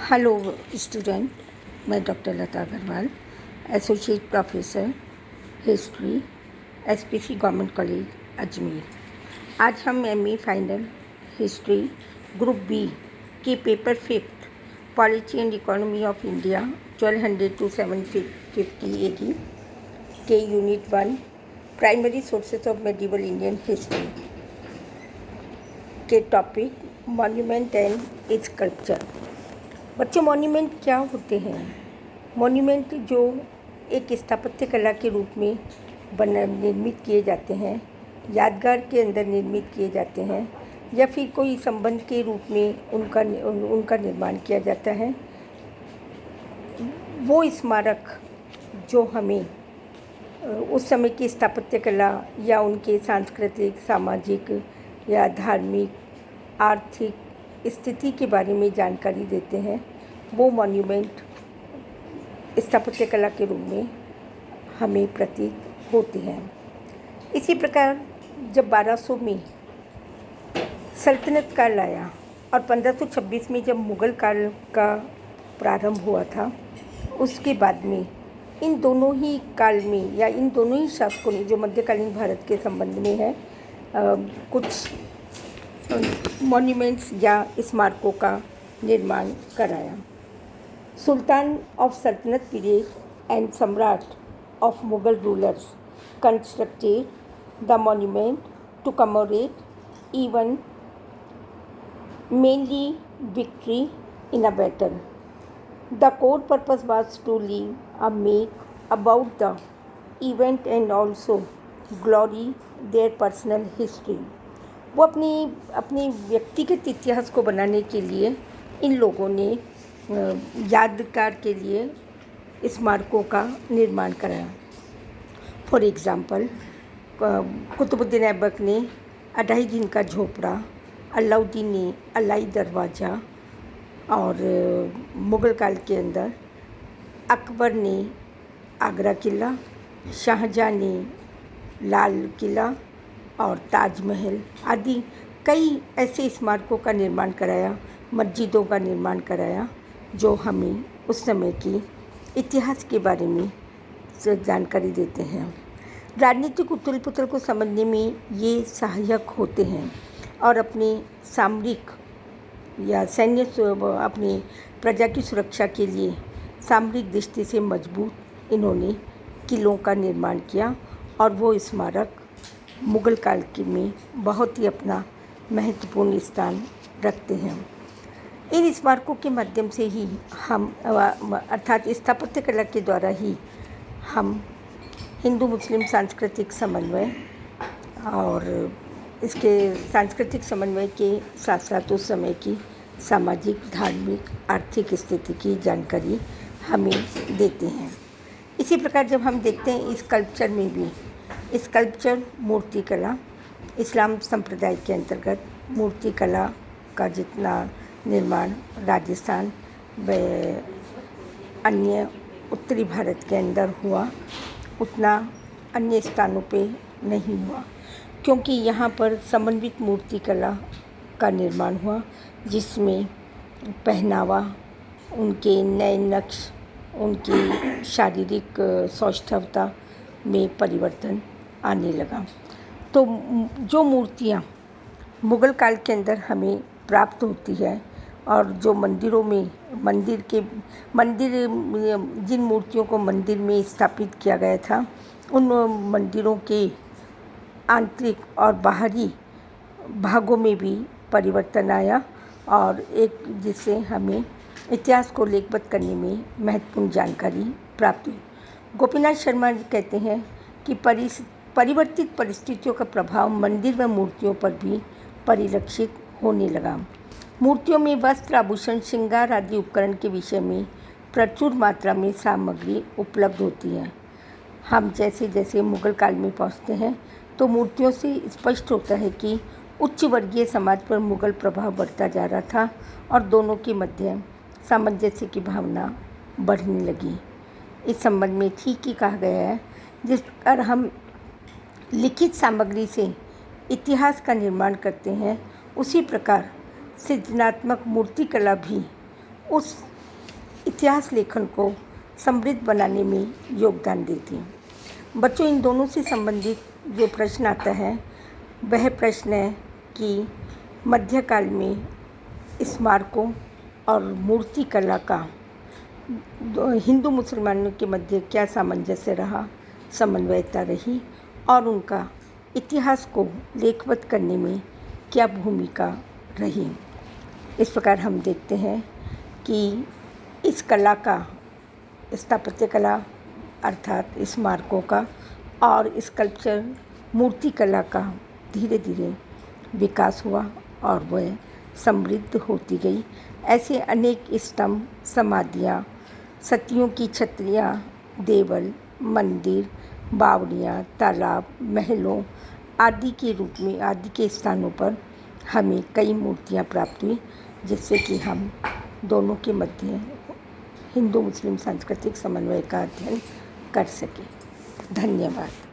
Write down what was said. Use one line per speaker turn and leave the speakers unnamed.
Hello student, मैं doctor Lata Agarwal, associate professor history, SPC government college Ajmer. आज हम MA final history group B के paper 5 polity and economy of India 1200 to 750 AD के unit 1 primary sources of medieval Indian history के topic monument and its culture. बच्चों, monument क्या होते हैं? Monument जो एक स्थापत्य कला के रूप में निर्मित किए जाते हैं, यादगार के अंदर निर्मित किए जाते हैं, या फिर कोई संबंध के रूप में उनका निर्माण किया जाता है। वो स्मारक जो हमें उस समय की स्थापत्य कला या उनके सांस्कृतिक, सामाजिक या धार्मिक, आर्थिक स्थिति के बारे में जानकारी देते हैं, वो मॉन्यूमेंट स्थापत्य कला के रूप में हमें प्रतीत होते हैं। इसी प्रकार जब 1200 में सल्तनत काल आया और 1526 में जब मुग़ल काल का प्रारंभ हुआ था, उसके बाद में इन दोनों ही काल में या इन दोनों ही शासकों ने, जो मध्यकालीन भारत के संबंध में है, कुछ मॉन्यूमेंट्स या स्मारकों का निर्माण कराया। सुल्तान ऑफ सल्तनत पीरियड एंड सम्राट of Mughal rulers constructed the monument to commemorate even mainly victory in a battle. The core purpose was to leave a make about the event and also glory their personal history. वो अपनी व्यक्तिगत इतिहास को बनाने के लिए इन लोगों ने यादगार के लिए स्मारकों का निर्माण कराया। फॉर एग्ज़ाम्पल, कुतुबुद्दीन ऐबक ने अढ़ाई दिन का झोपड़ा, अलाउद्दीन ने अलाई दरवाज़ा, और मुग़ल काल के अंदर अकबर ने आगरा किला, शाहजहाँ ने लाल किला और ताजमहल आदि कई ऐसे स्मारकों का निर्माण कराया, मस्जिदों का निर्माण कराया, जो हमें उस समय की इतिहास के बारे में जानकारी देते हैं। राजनीतिक उथल पुथल को समझने में ये सहायक होते हैं और अपने सामरिक या सैन्य अपनी प्रजा की सुरक्षा के लिए सामरिक दृष्टि से मजबूत इन्होंने किलों का निर्माण किया, और वो स्मारक मुग़ल काल के में बहुत ही अपना महत्वपूर्ण स्थान रखते हैं। इन स्मारकों के माध्यम से ही हम अर्थात स्थापत्य कला के द्वारा ही हम हिंदू मुस्लिम सांस्कृतिक समन्वय और इसके सांस्कृतिक समन्वय के साथ साथ उस समय की सामाजिक, धार्मिक, आर्थिक स्थिति की जानकारी हमें देते हैं। इसी प्रकार जब हम देखते हैं स्कल्पचर में भी, स्कल्पचर मूर्ति कला, इस्लाम संप्रदाय के अंतर्गत मूर्ति कला का जितना निर्माण राजस्थान व अन्य उत्तरी भारत के अंदर हुआ, उतना अन्य स्थानों पे नहीं हुआ, क्योंकि यहाँ पर समन्वित मूर्ति कला का निर्माण हुआ, जिसमें पहनावा, उनके नए नक्श, उनकी शारीरिक सौष्ठवता में परिवर्तन आने लगा। तो जो मूर्तियाँ मुग़ल काल के अंदर हमें प्राप्त होती है, और जो मंदिरों में जिन मूर्तियों को मंदिर में स्थापित किया गया था, उन मंदिरों के आंतरिक और बाहरी भागों में भी परिवर्तन आया, और एक जिससे हमें इतिहास को लेखबद्ध करने में महत्वपूर्ण जानकारी प्राप्त हुई। गोपीनाथ शर्मा कहते हैं कि परिवर्तित परिस्थितियों का प्रभाव मंदिर व मूर्तियों पर भी परिलक्षित होने लगा। मूर्तियों में वस्त्र, आभूषण, श्रृंगार आदि उपकरण के विषय में प्रचुर मात्रा में सामग्री उपलब्ध होती है। हम जैसे जैसे मुग़ल काल में पहुँचते हैं, तो मूर्तियों से स्पष्ट होता है कि उच्च वर्गीय समाज पर मुग़ल प्रभाव बढ़ता जा रहा था, और दोनों के मध्य सामंजस्य की भावना बढ़ने लगी। इस संबंध में ठीक ही कहा गया है, जिस पर हम लिखित सामग्री से इतिहास का निर्माण करते हैं, उसी प्रकार सृजनात्मक मूर्ति कला भी उस इतिहास लेखन को समृद्ध बनाने में योगदान देती हैं। बच्चों, इन दोनों से संबंधित जो प्रश्न आता है वह प्रश्न है कि मध्यकाल में स्मारकों और मूर्ति कला का हिंदू मुसलमानों के मध्य क्या सामंजस्य रहा, समन्वयता रही और उनका इतिहास को लेखबद्ध करने में क्या भूमिका रही। इस प्रकार हम देखते हैं कि इस कला का, स्थापत्य कला अर्थात स्मारकों का और स्कल्पचर मूर्ति कला का धीरे धीरे विकास हुआ और वह समृद्ध होती गई। ऐसे अनेक स्तंभ, समाधियाँ, सतियों की छतरियाँ, देवल, मंदिर, बावड़ियाँ, तालाब, महलों आदि के रूप में आदि के स्थानों पर हमें कई मूर्तियाँ प्राप्त हुई, जिससे कि हम दोनों के मध्य हिंदू मुस्लिम सांस्कृतिक समन्वय का अध्ययन कर सकें। धन्यवाद।